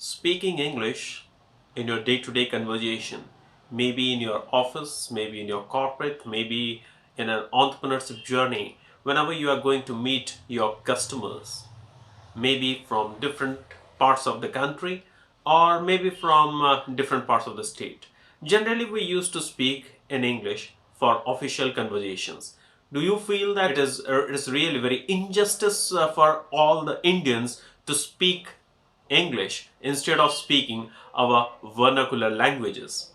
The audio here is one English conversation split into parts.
Speaking English in your day-to-day conversation, maybe in your office, maybe in your corporate, maybe in an entrepreneurship journey, whenever you are going to meet your customers, maybe from different parts of the country or maybe from different parts of the state. Generally, we used to speak in English for official conversations. Do you feel that it is really very injustice for all the Indians to speak English instead of speaking our vernacular languages?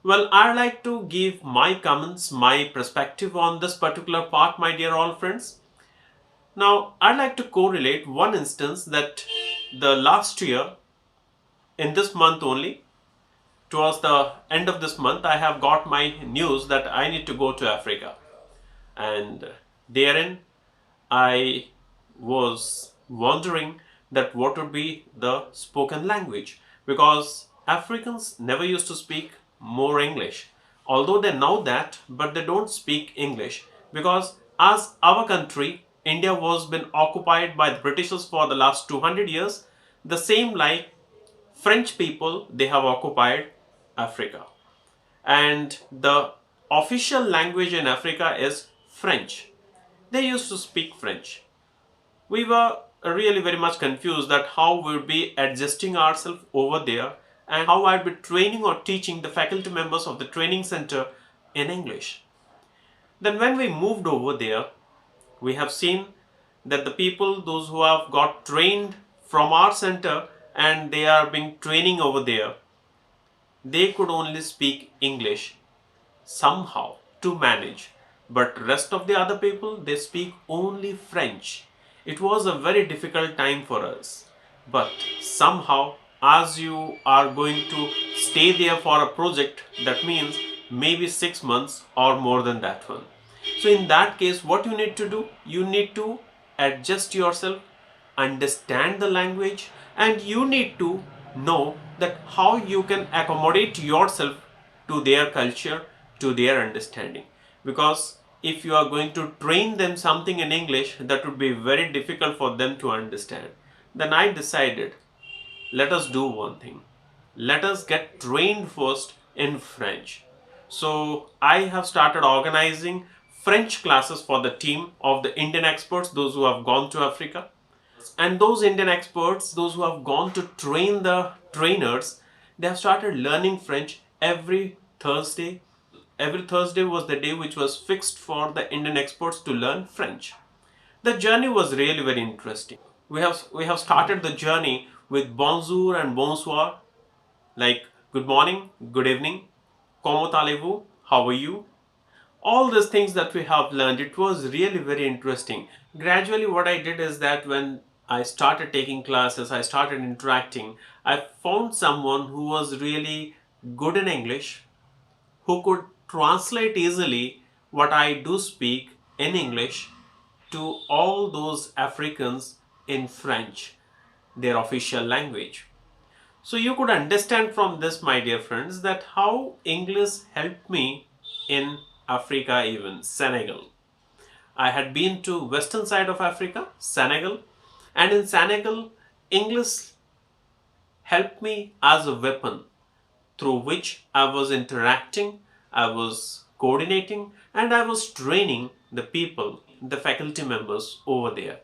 Well, I'd like to give my comments, my perspective on this particular part, my dear all friends. Now, I'd like to correlate one instance that the last year, in this month only, towards the end of this month, I have got my news that I need to go to Africa. And therein, I was wondering that what would be the spoken language, because Africans never used to speak more English. Although they know that, but they don't speak English because as our country, India was been occupied by the Britishers for the last 200 years, the same like French people, they have occupied Africa. And the official language in Africa is French. They used to speak French. We were really very much confused that how we would be adjusting ourselves over there and how I'd be training or teaching the faculty members of the training center in English. Then when we moved over there, we have seen that the people, those who have got trained from our center and they are being training over there, they could only speak English somehow to manage, but rest of the other people, they speak only French. It was a very difficult time for us, but somehow, as you are going to stay there for a project, that means maybe 6 months or more than that one. So in that case, what you need to do, you need to adjust yourself, understand the language, and you need to know that how you can accommodate yourself to their culture, to their understanding. Because if you are going to train them something in English, that would be very difficult for them to understand. Then I decided, let us do one thing. Let us get trained first in French. So I have started organizing French classes for the team of the Indian experts, those who have gone to Africa. And those Indian experts, those who have gone to train the trainers, they have started learning French every Thursday. Every Thursday was the day which was fixed for the Indian experts to learn French. The journey was really very interesting. We have started the journey with bonjour and bonsoir, like good morning, good evening, comment allez-vous, how are you? All these things that we have learned, it was really very interesting. Gradually what I did is that when I started taking classes, I started interacting, I found someone who was really good in English, who could translate easily what I do speak in English to all those Africans in French, their official language. So you could understand from this, my dear friends, that how English helped me in Africa, even Senegal. I had been to western side of Africa, Senegal, and in Senegal, English helped me as a weapon through which I was interacting, I was coordinating, and I was training the people, the faculty members over there.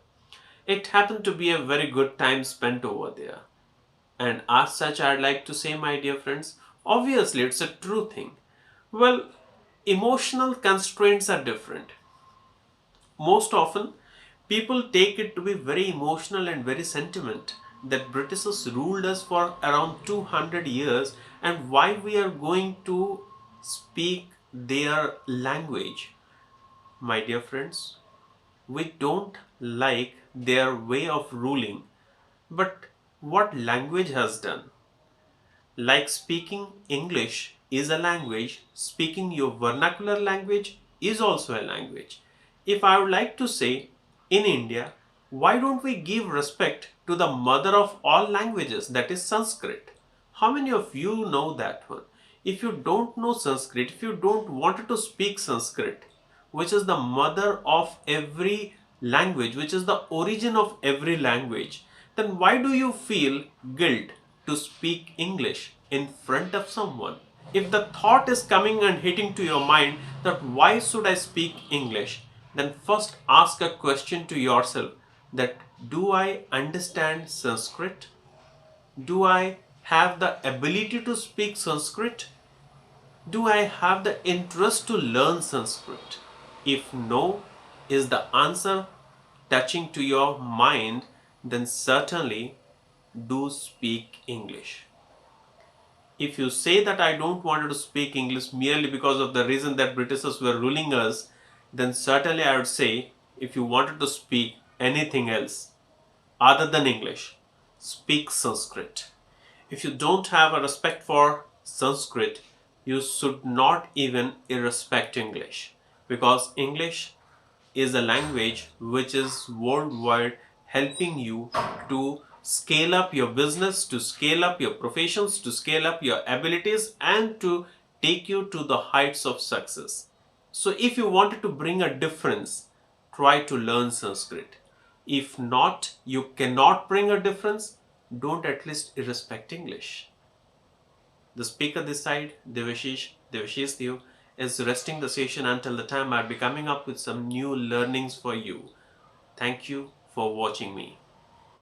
It happened to be a very good time spent over there. And as such, I'd like to say, my dear friends, obviously it's a true thing. Well, emotional constraints are different. Most often, people take it to be very emotional and very sentiment that Britishers ruled us for around 200 years and why we are going to speak their language. My dear friends, we don't like their way of ruling, but what language has done? Like speaking English is a language, speaking your vernacular language is also a language. If I would like to say, in India, why don't we give respect to the mother of all languages, that is Sanskrit? How many of you know that one? If you don't know Sanskrit, if you don't want to speak Sanskrit, which is the mother of every language, which is the origin of every language, then why do you feel guilt to speak English in front of someone. If the thought is coming and hitting to your mind that why should I speak English, then first ask a question to yourself that do I understand Sanskrit? Do I have the ability to speak Sanskrit? Do I have the interest to learn Sanskrit? If no is the answer touching to your mind, then certainly do speak English. If you say that I don't want to speak English merely because of the reason that Britishers were ruling us, then certainly I would say if you wanted to speak anything else other than English, speak Sanskrit. If you don't have a respect for Sanskrit, you should not even irrespect English, because English is a language which is worldwide, helping you to scale up your business, to scale up your professions, to scale up your abilities, and to take you to the heights of success. So if you wanted to bring a difference, try to learn Sanskrit. If not, you cannot bring a difference, don't at least irrespect English. The speaker this side, Devashish Dev, is resting the session until the time I'll be coming up with some new learnings for you. Thank you for watching me.